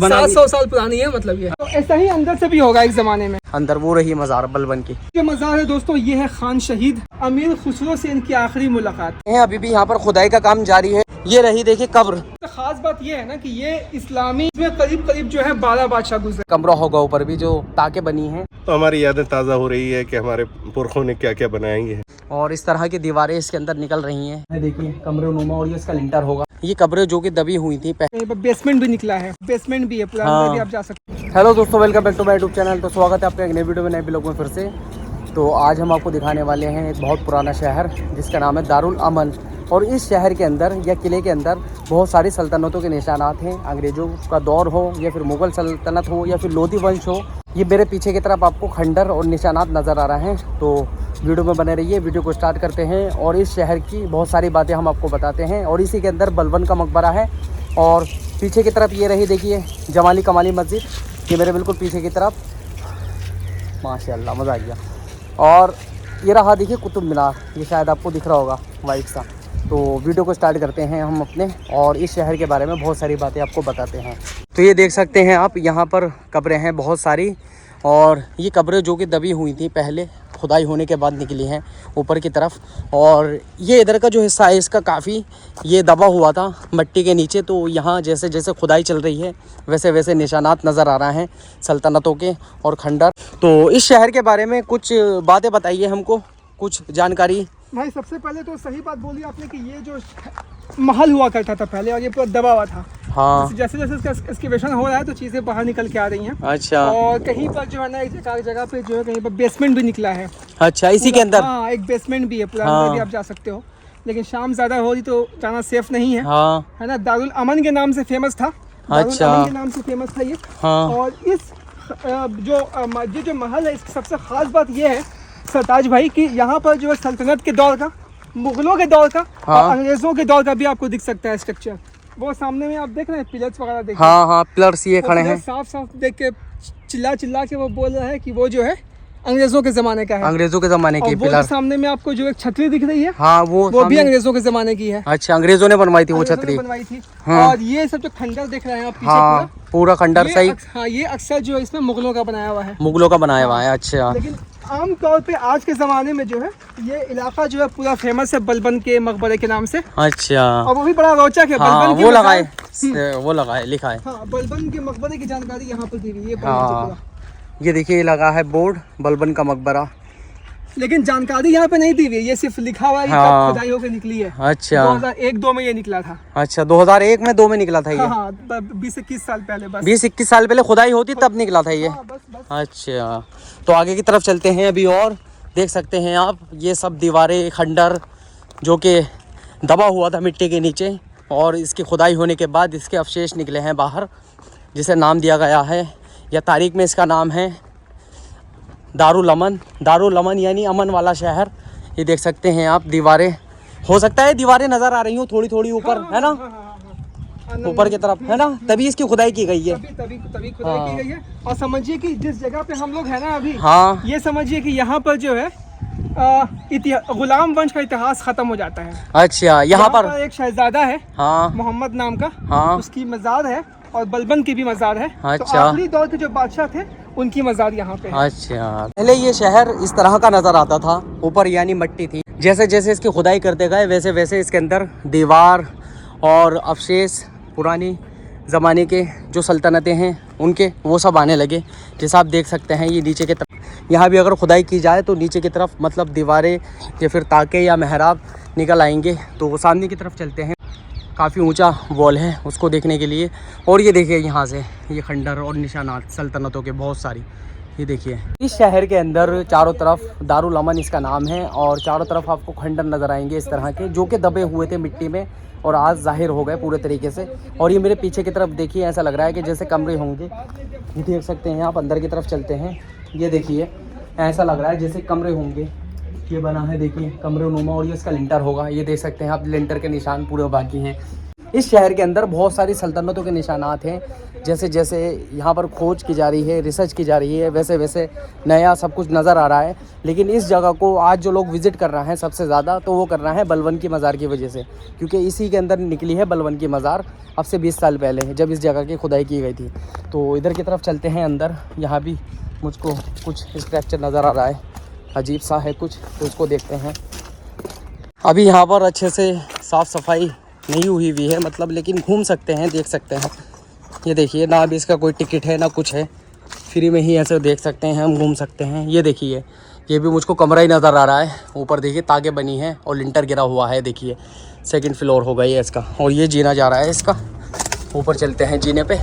700 साल पुरानी है, मतलब ये तो ऐसा ही अंदर से भी होगा एक जमाने में। अंदर वो रही मज़ार बलबन की। जो मज़ार है दोस्तों, ये है खान शहीद अमीर खुसरो से इनकी आखिरी मुलाकात है। अभी भी यहाँ पर खुदाई का काम जारी है। ये रही देखिए कब्र। तो खास बात ये है ना कि ये इस्लामी में करीब करीब जो है 12 बादशाह गुजरे। कमरा होगा ऊपर भी जो ताके बनी हैं, तो हमारी यादें ताज़ा हो रही है कि हमारे पुरखों ने क्या क्या बनाएंगे हैं। और इस तरह की दीवारें इसके अंदर निकल रही हैं। देखिए कमरे नुमा, और ये इसका लिंटर होगा। ये कब्रें जो कि दबी हुई थी बेसमेंट भी निकला है, बेसमेंट भी है पूरा, अंदर भी आप जा सकते हैं। हेलो दोस्तों, welcome back to my YouTube channel. तो स्वागत है आपका एक नए वीडियो में, नए ब्लॉग में फिर से। तो आज हम आपको दिखाने वाले हैं एक बहुत पुराना शहर जिसका नाम है दारुल अमन। और इस शहर के अंदर या किले के अंदर बहुत सारी सल्तनतों के निशानात हैं। अंग्रेज़ों का दौर हो या फिर मुग़ल सल्तनत हो या फिर लोधी वंश हो। ये मेरे पीछे की तरफ आपको खंडर और निशानात नज़र आ रहे हैं। तो वीडियो में बने रहिए। वीडियो को स्टार्ट करते हैं और इस शहर की बहुत सारी बातें हम आपको बताते हैं। और इसी के अंदर बलबन का मकबरा है। और पीछे की तरफ ये रही देखिए जमाली कमाली मस्जिद, ये मेरे बिल्कुल पीछे की तरफ। माशाल्लाह, मज़ा आ गया। और ये रहा देखिए कुतुब मीनार, ये शायद आपको दिख रहा होगा वाइट सा। तो वीडियो को स्टार्ट करते हैं हम अपने, और इस शहर के बारे में बहुत सारी बातें आपको बताते हैं। तो ये देख सकते हैं आप, यहाँ पर कब्रें हैं बहुत सारी। और ये कब्रें जो कि दबी हुई थी पहले, खुदाई होने के बाद निकली हैं ऊपर की तरफ। और ये इधर का जो हिस्सा है इसका काफ़ी ये दबा हुआ था मिट्टी के नीचे। तो यहाँ जैसे जैसे खुदाई चल रही है वैसे वैसे निशानात नज़र आ रहे हैं सल्तनतों के और खंडर। तो इस शहर के बारे में कुछ बातें बताइए हमको, कुछ जानकारी। भाई सबसे पहले तो सही बात बोली आपने कि ये जो महल हुआ करता था पहले, और ये पूरा दबा हुआ था। हाँ, जैसे जैसे इसका एक्सकेवेशन हो रहा है तो चीज़ें बाहर निकल के आ रही हैं। अच्छा। और कहीं पर जो है ना, एक जगह पे जो है कहीं पर बेसमेंट भी निकला है। अच्छा, इसी के अंदर। हाँ, एक बेसमेंट भी है पूरा, हाँ। अंदर भी आप जा सकते हो। लेकिन शाम ज़्यादा हो रही तो जाना सेफ नहीं है। हाँ, है ना, दारुल अमन के नाम से फेमस था। दारुल अच्छा। अमन के नाम से फेमस था ये। हाँ। और इस जो महल है, इसकी सबसे खास बात ये है सरताज भाई कि यहाँ पर जो है सल्तनत के दौर का, मुगलों के दौर का, हाँ। और अंग्रेजों के दौर का भी आपको दिख सकता है स्ट्रक्चर। वो सामने में आप देख रहे हैं पिलर्स वगैरह देख। हाँ हाँ, पिलर्स ये खड़े हैं। साफ साफ देख के चिल्ला चिल्ला के वो बोल रहा है कि वो जो है अंग्रेजों के जमाने का है। अंग्रेजों के ज़माने की और वो पिलर। जो सामने में आपको जो एक छतरी दिख रही है, हाँ, वो भी सामने। अंग्रेजों के जमाने की है। अच्छा, अंग्रेजों ने बनवाई थी वो अंग्रेजों ने छतरी। बनवाई थी। हाँ। और ये सब जो खंडर देख रहे हैं आप पीछे, हाँ, पूरा खंडर ये सही हाँ, ये अक्सर जो है इसमें मुगलों का बनाया हुआ है। मुगलों का बनाया हुआ है। अच्छा। लेकिन आम तौर पे आज के ज़माने में जो है ये इलाका जो है पूरा फेमस है बलबन के मकबरे के नाम से। अच्छा। और वो भी बड़ा रोचक है। हाँ, बलबन की वो लगाए, मज़ार- वो लगाए, लिखा है। हाँ, बलबन के मकबरे की जानकारी यहाँ पर दी हुई है। हाँ, ये देखिए ये लगा है बोर्ड, बलबन का मकबरा। लेकिन जानकारी यहाँ पे नहीं दी हुई है, ये सिर्फ लिखा हुआ है। ये हाँ। कब खुदाई होकर निकली है। अच्छा। 2001-2 में ये निकला था। अच्छा, 2001 में 2 में निकला था ये। हाँ, 20-21 साल पहले बस। 20-21 साल पहले खुदाई होती तब निकला था ये। हाँ, बस। अच्छा, तो आगे की तरफ चलते हैं अभी। और देख सकते हैं आप, ये सब दीवारें, खंडर जो कि दबा हुआ था मिट्टी के नीचे, और इसकी खुदाई होने के बाद इसके अवशेष निकले हैं बाहर, जिसे नाम दिया गया है, या तारीख में इसका नाम है दारुल अमन। दारुल अमन यानी अमन वाला शहर। ये देख सकते हैं आप, दीवारें, हो सकता है दीवारें नज़र आ रही हूँ थोड़ी थोड़ी ऊपर, है ना, ऊपर की तरफ, है ना, तभी इसकी खुदाई की गई है। तभी खुदाई की गई है। और समझिए कि जिस जगह पे हम लोग हैं ना अभी, हाँ, ये समझिए कि यहाँ पर जो है गुलाम वंश का इतिहास खत्म हो जाता है। अच्छा, यहाँ पर एक शहजादा है, हाँ मोहम्मद नाम का। हाँ, उसकी मज़ार है, और बलबन की भी मज़ार है। तो अच्छा। आखिरी दौर के जो बादशाह थे उनकी मज़ार यहाँ पे है। अच्छा, पहले ये शहर इस तरह का नज़र आता था, ऊपर यानी मिट्टी थी। जैसे जैसे इसकी खुदाई करते गए वैसे वैसे इसके अंदर दीवार और अवशेष पुरानी ज़माने के जो सल्तनतें हैं उनके, वो सब आने लगे। जैसा आप देख सकते हैं ये नीचे की तरफ, यहाँ भी अगर खुदाई की जाए तो नीचे की तरफ मतलब दीवारें या फिर ताके या मेहराब निकल आएंगे। तो वो सामने की तरफ चलते हैं, काफ़ी ऊंचा वॉल है उसको देखने के लिए। और ये देखिए यहाँ से ये खंडर और निशानात सल्तनतों के बहुत सारी, ये देखिए। इस शहर के अंदर चारों तरफ दारुल अमन इसका नाम है, और चारों तरफ आपको खंडर नज़र आएंगे इस तरह के, जो कि दबे हुए थे मिट्टी में और आज ज़ाहिर हो गए पूरे तरीके से। और ये मेरे पीछे की तरफ देखिए, ऐसा लग रहा है कि जैसे कमरे होंगे। ये देख सकते हैं आप, अंदर की तरफ चलते हैं। ये देखिए ऐसा लग रहा है जैसे कमरे होंगे। ये बना है देखिए कमरे नुमा, और ये इसका लिंटर होगा। ये देख सकते हैं आप, लिंटर के निशान पूरे बाकी हैं। इस शहर के अंदर बहुत सारी सल्तनतों के निशानात हैं। जैसे जैसे यहाँ पर खोज की जा रही है, रिसर्च की जा रही है, वैसे वैसे नया सब कुछ नज़र आ रहा है। लेकिन इस जगह को आज जो लोग विज़िट कर रहे हैं सबसे ज़्यादा, तो वो कर रहे हैं बलबन की मज़ार की वजह से, क्योंकि इसी के अंदर निकली है बलबन की मज़ार अब से 20 साल पहले, जब इस जगह की खुदाई की गई थी। तो इधर की तरफ चलते हैं अंदर। यहाँ भी मुझको कुछ स्ट्रक्चर नज़र आ रहा है, अजीब सा है कुछ, तो उसको देखते हैं। अभी यहाँ पर अच्छे से साफ़ सफाई नहीं हुई है मतलब, लेकिन घूम सकते हैं, देख सकते हैं। ये देखिए, ना अभी इसका कोई टिकट है ना कुछ है, फ्री में ही ऐसे देख सकते हैं, हम घूम सकते हैं। ये देखिए, ये भी मुझको कमरा ही नज़र आ रहा है। ऊपर देखिए तागे बनी है और लिंटर गिरा हुआ है। देखिए 2nd फ्लोर हो गई है इसका, और ये जीना जा रहा है इसका। ऊपर चलते हैं जीने पे।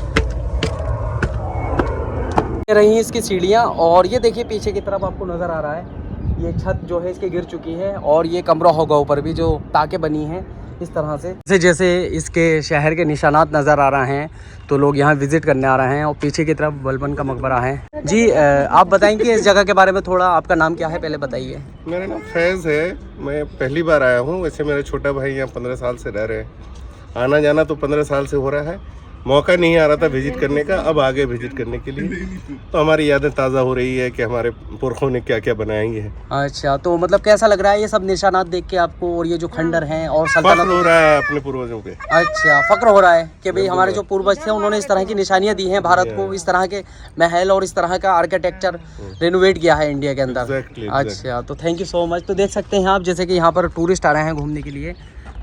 ये रही इसकी सीढ़ियाँ, और ये देखिए पीछे की तरफ आपको नज़र आ रहा है ये छत जो है इसकी गिर चुकी है, और ये कमरा होगा ऊपर भी जो टाके बनी हैं इस तरह से। जैसे जैसे इसके शहर के निशानात नज़र आ रहे हैं तो लोग यहाँ विज़िट करने आ रहे हैं। और पीछे की तरफ बलबन का मकबरा है। जी आप बताएंगे इस जगह के बारे में थोड़ा, आपका नाम क्या है पहले बताइए। मेरा नाम फैज़ है, मैं पहली बार आया हूँ। वैसे मेरे छोटा भाई यहाँ 15 साल से रह रहे हैं, आना जाना तो 15 साल से हो रहा है। मौका नहीं आ रहा था विजिट करने का, अब आगे विजिट करने के लिए तो हमारी यादें ताज़ा हो रही है कि हमारे पुरखों ने क्या क्या बनाई है। अच्छा, तो मतलब कैसा लग रहा है ये सब निशानात देख के आपको, और ये जो खंडर हैं और फख्र हो रहा है अपने पूर्वजों पे। अच्छा, फख्र हो रहा है कि भाई हमारे जो पूर्वज थे उन्होंने इस तरह की निशानियां दी हैं भारत को, इस तरह के महल और इस तरह का आर्किटेक्चर रेनोवेट किया है इंडिया के अंदर। अच्छा, तो थैंक यू सो मच। तो देख सकते हैं आप, जैसे कि यहाँ पर टूरिस्ट आ रहे हैं घूमने के लिए,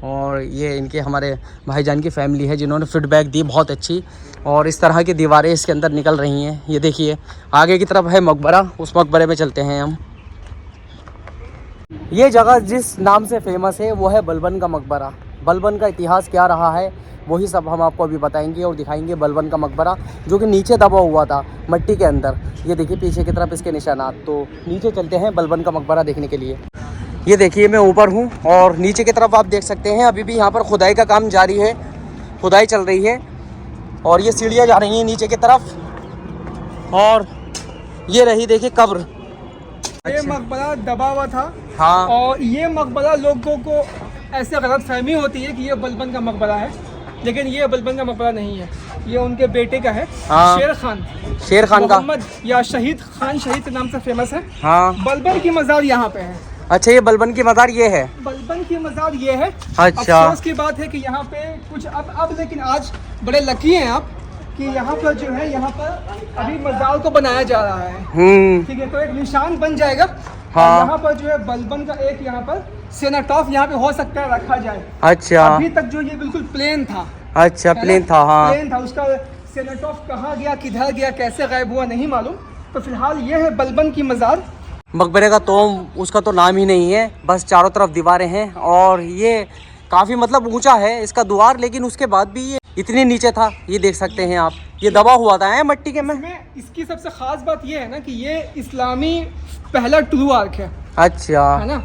और ये इनके हमारे भाईजान की फैमिली है जिन्होंने फीडबैक दी बहुत अच्छी, और इस तरह की दीवारें इसके अंदर निकल रही हैं। ये देखिए आगे की तरफ है मकबरा, उस मकबरे में चलते हैं हम। ये जगह जिस नाम से फेमस है वो है बलबन का मकबरा। बलबन का इतिहास क्या रहा है वही सब हम आपको अभी बताएंगे और दिखाएंगे। बलबन का मकबरा जो कि नीचे दबा हुआ था मट्टी के अंदर, ये देखिए पीछे की तरफ इसके निशानात। तो नीचे चलते हैं बलबन का मकबरा देखने के लिए। ये देखिए मैं ऊपर हूँ और नीचे की तरफ आप देख सकते हैं अभी भी यहाँ पर खुदाई का काम जारी है, खुदाई चल रही है, और ये सीढ़ियाँ जा रही हैं नीचे की तरफ, और ये रही देखिए कब्र। ये मकबरा दबा हुआ था। हाँ, और ये मकबरा लोगों को ऐसे गलत फहमी होती है कि ये बलबन का मकबरा है, लेकिन ये बलबन का मकबरा नहीं है, ये उनके बेटे का है। हाँ, शेर खान का मोहम्मद या शहीद खान, शहीद के नाम से फेमस है। हाँ, बलबन की मज़ार यहाँ पे है। अच्छा, ये बलबन की मज़ार ये है। बलबन की मज़ार ये है। अच्छा, अफसोस की बात है कि यहाँ पे कुछ अब लेकिन आज बड़े लकी हैं आप कि यहाँ पर जो है, यहाँ पर अभी मज़ार को बनाया जा रहा है। ठीक है, तो एक निशान बन जाएगा। हाँ, यहाँ पर जो है बलबन का एक यहाँ पर सेनेटॉफ यहाँ पे हो सकता है रखा जाए। अच्छा, अभी तक जो ये बिल्कुल प्लेन था। अच्छा, प्लेन था। हाँ, प्लेन था, उसका सेनेटॉफ कहाँ गया, किधर गया, कैसे गायब हुआ नहीं मालूम। तो फिलहाल ये है बलबन की मज़ार। मकबरे का तो उसका तो नाम ही नहीं है, बस चारों तरफ दीवारें हैं, और ये काफ़ी मतलब ऊंचा है इसका द्वार, लेकिन उसके बाद भी ये इतने नीचे था, ये देख सकते हैं आप, ये दबा हुआ था मट्टी के में। इसकी सबसे खास बात ये है ना कि ये इस्लामी पहला ट्रू आर्क है। अच्छा, है ना,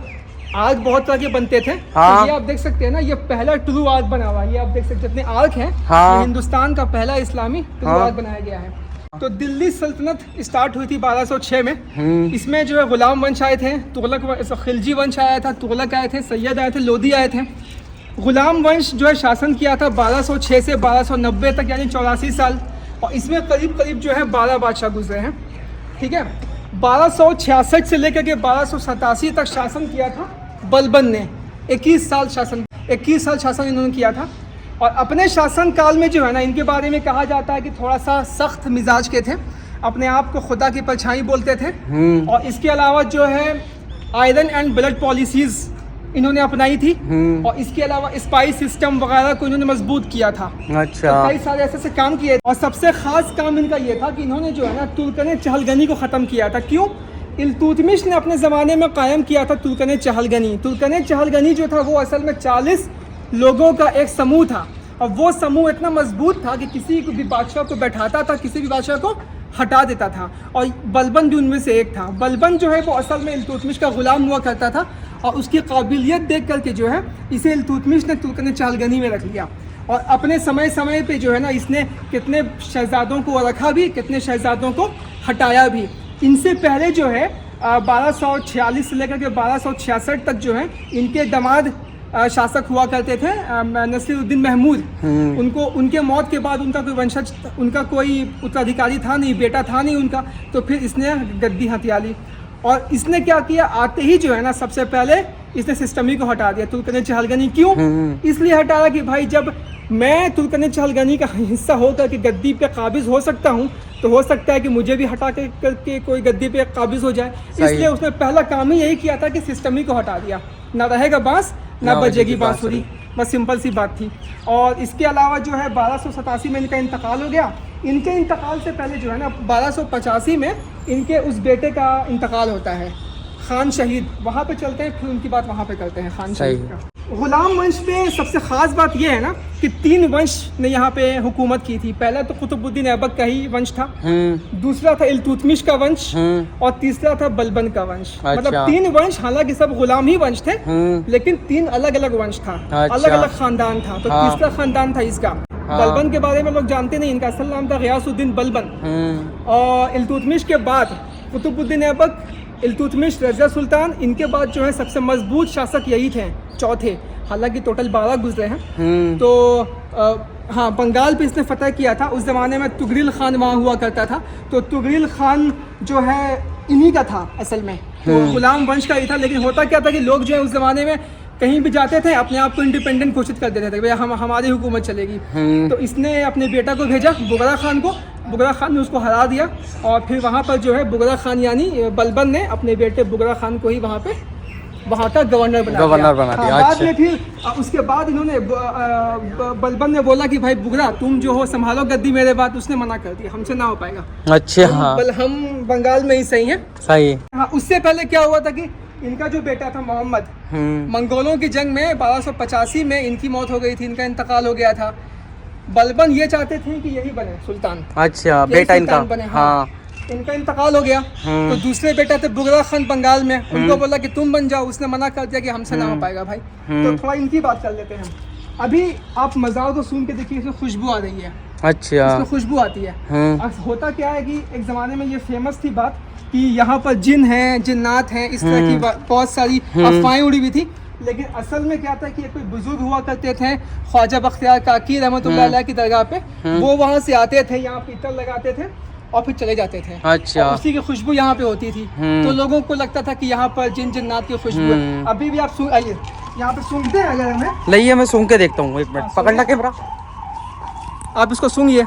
आर्क बहुत तरह के बनते थे। हाँ, तो ये आप देख सकते हैं ना, ये पहला ट्रू आर्क बना हुआ है। ये आप देख सकते हैं जितने आर्क हैं, हाँ, ये हिंदुस्तान का पहला इस्लामी ट्रू आर्क बनाया गया है। तो दिल्ली सल्तनत स्टार्ट हुई थी 1206 में। इसमें जो है गुलाम वंश आए थे, तुगलक खिलजी वंश आया था, तुगलक आए थे, सैयद आए थे, लोधी आए थे। गुलाम वंश जो है शासन किया था 1206 से 1290 तक, यानी 84 साल, और इसमें करीब करीब जो है 12 बादशाह गुजरे हैं। ठीक है, 1266 से लेकर के 1287 तक शासन किया था बलबन ने। 21 साल शासन इन्होंने किया था। और अपने शासन काल में जो है ना, इनके बारे में कहा जाता है कि थोड़ा सा सख्त मिजाज के थे, अपने आप को खुदा की परछाई बोलते थे। और इसके अलावा जो है आयरन एंड ब्लड पॉलिसीज इन्होंने अपनाई थी, और इसके अलावा स्पाई सिस्टम वगैरह को इन्होंने मजबूत किया था। अच्छा, तो कई सारे ऐसे काम किए, और सबसे खास काम इनका ये था कि इन्होंने जो है ना तुर्कन चहलगनी को ख़त्म किया था। क्यों? इल्तुतमिश ने अपने ज़माने में कायम किया था तुर्कन चहलगनी। तुर्कन चहलगनी जो था वो असल में 40 लोगों का एक समूह था, और वो समूह इतना मजबूत था कि किसी को भी बादशाह को बैठाता था, किसी भी बादशाह को हटा देता था, और बलबन भी उनमें से एक था। बलबन जो है वो असल में इल्तुतमिश का ग़ुलाम हुआ करता था, और उसकी काबिलियत देख करके जो है इसे इल्तुतमिश ने तुर्कन चहलगनी में रख लिया। और अपने समय समय पे जो है ना इसने कितने शहजादों को रखा भी, कितने शहजादों को हटाया भी। इनसे पहले जो है 1246 से लेकर के 1266 तक जो है इनके दामाद शासक हुआ करते थे, नसीरुद्दीन महमूद। उनको उनके मौत के बाद उनका कोई वंशज, उनका कोई उत्तराधिकारी था नहीं, बेटा था नहीं उनका, तो फिर इसने गद्दी हथिया ली। और इसने क्या किया, आते ही जो है ना सबसे पहले इसने सिस्टमी को हटा दिया। तुर्कन चहलगनी क्यों? इसलिए हटाया कि भाई जब मैं तुर्कन चहलगनी का हिस्सा होकर के गद्दी पे काबिज हो सकता हूँ, तो हो सकता है कि मुझे भी हटा करके कोई गद्दी पे काबिज हो जाए। इसलिए उसने पहला काम ही यही किया था कि सिस्टमी को हटा दिया। ना रहेगा बांस ना बजेगी बांसुरी, बस सिंपल सी बात थी। और इसके अलावा जो है 1287 में इनका इंतकाल हो गया। इनके इंतकाल से पहले जो है ना 1285 में इनके उस बेटे का इंतकाल होता है, खान शहीद। वहाँ पे चलते हैं, फिर उनकी बात वहाँ पे करते हैं खान शहीद का। गुलाम वंश पे सबसे ख़ास बात यह है ना कि 3 वंश ने यहाँ पे हुकूमत की थी। पहला तो कुतुबुद्दीन ऐबक का ही वंश था, दूसरा था इल्तुतमिश का वंश, और तीसरा था बलबन का वंश। मतलब 3 वंश, हालांकि सब गुलाम ही वंश थे, लेकिन 3 अलग अलग वंश था, अलग अलग खानदान था। तो तीसरा खानदान था इसका। बलबन के बारे में लोग जानते नहीं, इनका असल नाम था गियासुद्दीन बलबन। और इल्तुतमिश के बाद कुतुबुद्दीन ऐबक, इल्तुतमिश, रज़िया सुल्तान, इनके बाद जो है सबसे मजबूत शासक यही थे, चौथे। हालांकि टोटल 12 गुजरे हैं। तो हाँ, बंगाल पे इसने फतह किया था। उस ज़माने में तुगरिल खान वहाँ हुआ करता था। तो तुगरिल खान जो है इन्हीं का था असल में, तो गुलाम वंश का ही था। लेकिन होता क्या था कि लोग जो है उस ज़माने में कहीं भी जाते थे, अपने आप को इंडिपेंडेंट घोषित कर देते थे, भैया हमारी हुकूमत चलेगी। तो इसने अपने बेटा को भेजा, बुगरा खान को। बुगरा खान ने उसको हरा दिया, और फिर वहाँ पर जो है बुगरा खान यानी बलबन ने अपने बेटे बुगरा खान को ही वहाँ का गवर्नर बना दिया। बाद में फिर उसके बाद इन्होंने बलबन ने बोला कि भाई बुगरा तुम जो हो संभालो गद्दी मेरे बाद। उसने मना कर दिया, हमसे ना हो पाएगा। अच्छा, हम बंगाल में ही सही है। सही। हाँ, उससे पहले क्या हुआ था कि इनका जो बेटा था मोहम्मद, मंगोलों की जंग में 1285 में इनकी मौत हो गई थी, इनका इंतकाल हो गया था। बलबन ये चाहते थे कि यही बने सुल्तान। अच्छा, बेटा इनका बने। हाँ, इनका इंतकाल हो गया। तो दूसरे बेटा थे बुगरा खान बंगाल में, उनको बोला कि तुम बन जाओ। उसने मना कर दिया कि हमसे ना हो पाएगा भाई। तो थोड़ा इनकी बात कर लेते हैं। अभी आप मज़ार को सुन के देखिए, इसमें खुशबू आ रही है। अच्छा, इसमें खुशबू आती है। होता क्या है कि एक ज़माने में ये फेमस थी बात कि यहाँ पर जिन हैं, जिन्नात हैं, इस तरह की बहुत सारी अफवाहें उड़ी हुई थी। लेकिन असल में क्या था कि कोई बुजुर्ग हुआ करते थे, ख्वाजा बख्तियार काकी रहमतुल्लाह अलैह की दरगाह पे, वो वहाँ से आते थे, यहाँ पे इतर लगाते थे और फिर चले जाते थे। अच्छा, और उसी की खुशबू यहाँ पे होती थी। तो लोगों को लगता था कि यहाँ पर जिन जिन्नात की खुशबू है। अभी भी आप आइए, यहाँ पे सूंघते हैं अगर हमें। लाइए, मैं सूंघ के देखता हूँ। 1 मिनट पकड़ना कैमरा, आप इसको सूंघिए।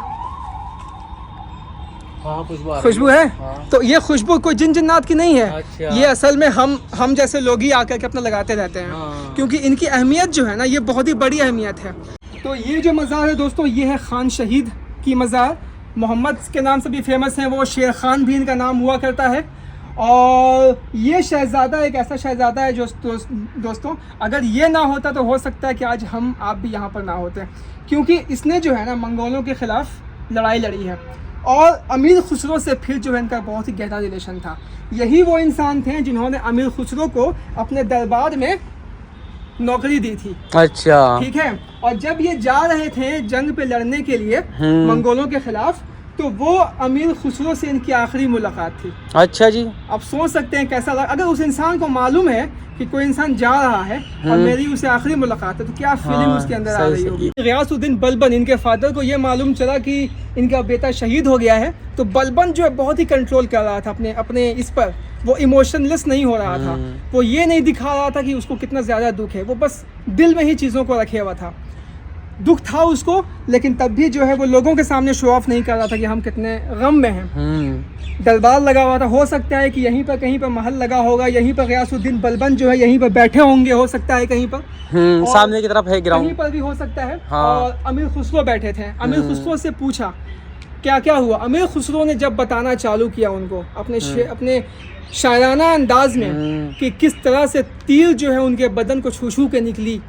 खुशबू है। तो ये खुशबू कोई जिन जिन्नात की नहीं है। अच्छा। ये असल में हम जैसे लोग ही आकर के अपना लगाते रहते हैं। क्योंकि इनकी अहमियत जो है ना, ये बहुत ही बड़ी अहमियत है। तो ये जो मज़ार है दोस्तों, ये है खान शहीद की मज़ार। मोहम्मद के नाम से भी फेमस है वो, शेर खान भी इनका नाम हुआ करता है। और ये शहज़ादा एक ऐसा शहज़ादा है जो दोस्तों, अगर ये ना होता तो हो सकता है कि आज हम आप भी यहाँ पर ना होते, क्योंकि इसने जो है ना मंगोलों के ख़िलाफ़ लड़ाई लड़ी है। और अमीर खुसरो से फिर जो है इनका बहुत ही गहरा रिलेशन था। यही वो इंसान थे जिन्होंने अमीर खुसरो को अपने दरबार में नौकरी दी थी। अच्छा, ठीक है। और जब ये जा रहे थे जंग पे लड़ने के लिए मंगोलों के खिलाफ, तो वो अमीर खुसरो से इनकी आखिरी मुलाकात थी। अच्छा जी। आप सोच सकते हैं कैसा लगा अगर उस इंसान को मालूम है कि कोई इंसान जा रहा है और मेरी उसे आखिरी मुलाकात है, तो क्या फीलिंग उसके अंदर आ रही होगी। गियासुद्दीन बलबन, इनके फादर को ये मालूम चला कि इनका बेटा शहीद हो गया है, तो बलबन जो है बहुत ही कंट्रोल कर रहा था अपने इस पर। वो इमोशनलेस नहीं हो रहा था, वो ये नहीं दिखा रहा था कि उसको कितना ज़्यादा दुख है, वो बस दिल में ही चीज़ों को रखे हुआ था। दुख था उसको, लेकिन तब भी जो है वो लोगों के सामने शो ऑफ नहीं कर रहा था कि हम कितने गम में हैं। दरबार लगा हुआ था, हो सकता है कि यहीं पर कहीं पर महल लगा होगा, यहीं पर गियासुद्दीन बलबन जो है यहीं पर बैठे होंगे, हो सकता है कहीं पर सामने की तरफ है ग्राउंड, कहीं पर भी हो सकता है। और अमीर खुसरो बैठे थे। अमीर खुसरो से पूछा क्या क्या हुआ। अमीर खुसरो ने जब बताना चालू किया उनको अपने शायराना अंदाज में कि किस तरह से तीर जो है उनके बदन को छू छू के निकली,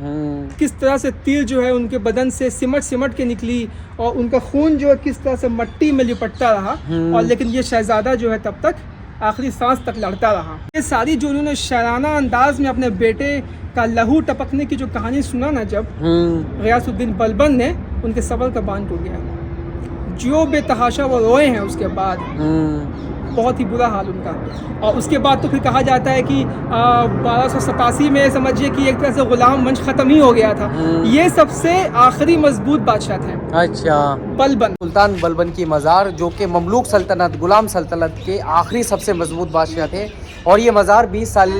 किस तरह से तीर जो है उनके बदन से सिमट के निकली, और उनका खून जो है किस तरह से मिट्टी में लिपटता रहा, और लेकिन ये शहजादा जो है तब तक आखिरी सांस तक लड़ता रहा। ये सारी जो उन्होंने शायराना अंदाज में अपने बेटे का लहू टपकने की जो कहानी सुना ना, जब गियासुद्दीन बलबन ने, उनके सबर का बांध टूट गया। जो बेतहाशा वो रोए हैं उसके बाद, बहुत ही बुरा हाल उनका। और उसके बाद तो फिर कहा जाता है कि 1287 में समझिए कि एक तरह से गुलाम वंश ख़त्म ही हो गया था। ये सबसे आखिरी मजबूत बादशाह थे। अच्छा, बलबन, सुल्तान बलबन की मज़ार, जो कि ममलूक सल्तनत, गुलाम सल्तनत के आखिरी सबसे मजबूत बादशाह थे। और ये मज़ार 20 साल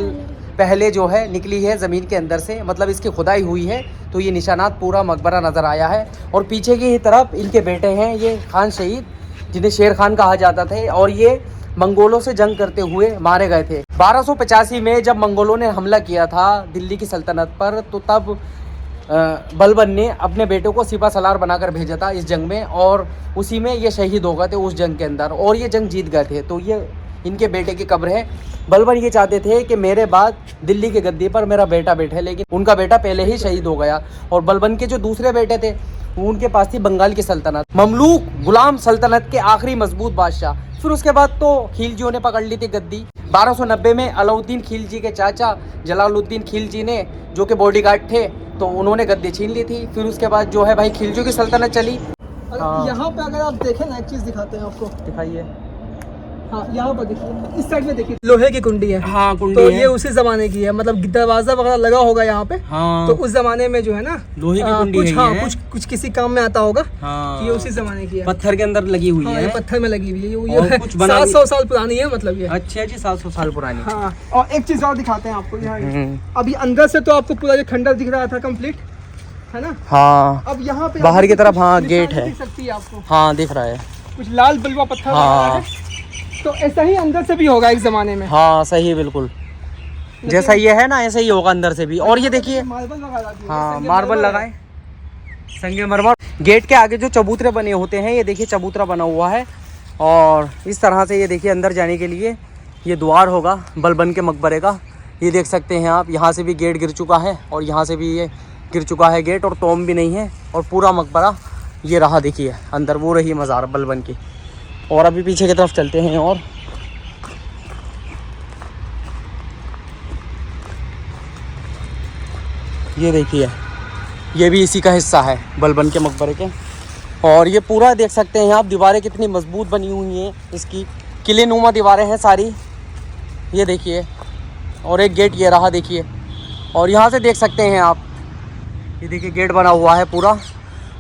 पहले जो है निकली है ज़मीन के अंदर से, मतलब इसकी खुदाई हुई है, तो ये निशानात पूरा मकबरा नज़र आया है। और पीछे की तरफ इनके बेटे हैं, ये खान शहीद, जिन्हें शेर खान कहा जाता था, और ये मंगोलों से जंग करते हुए मारे गए थे। 1285 में जब मंगोलों ने हमला किया था दिल्ली की सल्तनत पर, तो तब बलबन ने अपने बेटों को सिपा सलार बनाकर भेजा था इस जंग में, और उसी में ये शहीद हो गए थे उस जंग के अंदर, और ये जंग जीत गए थे। तो ये इनके बेटे की कब्र है। बलबन ये चाहते थे कि मेरे बाद दिल्ली के गद्दी पर मेरा बेटा बैठे, लेकिन उनका बेटा पहले ही शहीद हो गया। और बलबन के जो दूसरे बेटे थे, उनके पास थी बंगाल की सल्तनत, ममलूक गुलाम सल्तनत के आखिरी मजबूत बादशाह। फिर उसके बाद तो खिलजियों ने पकड़ ली थी गद्दी। 1290 में अलाउद्दीन खिलजी के चाचा जलालुद्दीन खिलजी ने, जो कि बॉडीगार्ड थे, तो उन्होंने गद्दी छीन ली थी। फिर उसके बाद जो है भाई खिलजियों की सल्तनत चली। यहाँ पे अगर आप देखें ना, एक चीज़ दिखाते हैं आपको, दिखाइए। हाँ, यहाँ पर देखिए, इस साइड में देखिए, लोहे की कुंडी है। हाँ, कुंडी तो है। ये उसी जमाने की है, मतलब दरवाजा वगैरह लगा होगा यहाँ पे। हाँ। तो उस जमाने में जो है ना, लोहे की कुंडी कुछ, है हाँ, ये। कुछ किसी काम में आता होगा। हाँ। तो ये उसी जमाने की है, पत्थर के अंदर लगी हुई हाँ, है। ये पत्थर में लगी हुई है। और ये कुछ बना 700 साल पुरानी है, मतलब ये। अच्छा जी, 700 साल पुरानी। हाँ, और एक चीज और दिखाते हैं आपको यहाँ। अभी अंदर से तो आपको पूरा ये खंडर दिख रहा था कंप्लीट, है ना। हाँ, अब यहाँ पे बाहर की तरफ, हाँ, निशानी गेट है। दिख सकती है आपको, हाँ, दिख रहा है। कुछ लाल बलुआ पत्थर हाँ। वगैरह है। तो ऐसा ही अंदर से भी होगा एक जमाने में। हाँ, सही, बिल्कुल जैसा ये है ना, ऐसा ही होगा अंदर से भी। और ये देखिए, मार्बल वगैरह भी है, हाँ, संगे मार्बल मरमर लगाए, संगमरमर। गेट के आगे जो चबूतरे बने होते हैं, ये देखिए चबूतरा बना हुआ है। और इस तरह से ये देखिए अंदर जाने के लिए ये द्वार होगा बलबन के मकबरे का। ये देख सकते हैं आप, यहाँ से भी गेट गिर चुका है, और यहाँ से भी ये गिर चुका है गेट, और तोम भी नहीं है। और पूरा मकबरा ये रहा, देखिए अंदर वो रही मज़ार बलबन की। और अभी पीछे की तरफ चलते हैं, और ये देखिए, ये भी इसी का हिस्सा है बलबन के मकबरे के। और ये पूरा देख सकते हैं आप, दीवारें कितनी मजबूत बनी हुई हैं इसकी, किले नुमा दीवारें हैं सारी, ये देखिए। और एक गेट ये रहा, देखिए। और यहाँ से देख सकते हैं आप, ये देखिए गेट बना हुआ है पूरा।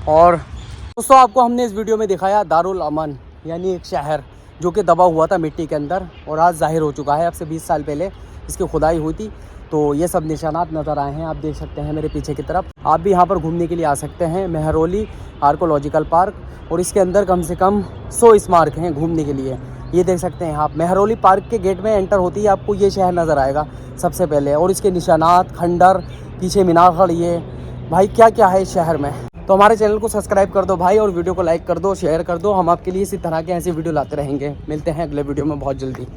और दोस्तों, आपको हमने इस वीडियो में दिखाया दारुल अमन, यानी एक शहर जो कि दबा हुआ था मिट्टी के अंदर, और आज ज़ाहिर हो चुका है। अब से 20 साल पहले इसकी खुदाई हुई थी। तो ये सब निशानात नज़र आए हैं, आप देख सकते हैं मेरे पीछे की तरफ। आप भी यहाँ पर घूमने के लिए आ सकते हैं, मेहरौली आर्कोलॉजिकल पार्क, और इसके अंदर कम से कम 100 स्मारक हैं घूमने के लिए। ये देख सकते हैं आप, मेहरौली पार्क के गेट में एंटर होती है आपको ये शहर नज़र आएगा सबसे पहले। और इसके निशानात, खंडर, पीछे मीनार खड़ी है, भाई क्या क्या है इस शहर में। तो हमारे चैनल को सब्सक्राइब कर दो भाई, और वीडियो को लाइक कर दो, शेयर कर दो। हम आपके लिए इसी तरह के ऐसे वीडियो लाते रहेंगे। मिलते हैं अगले वीडियो में बहुत जल्दी।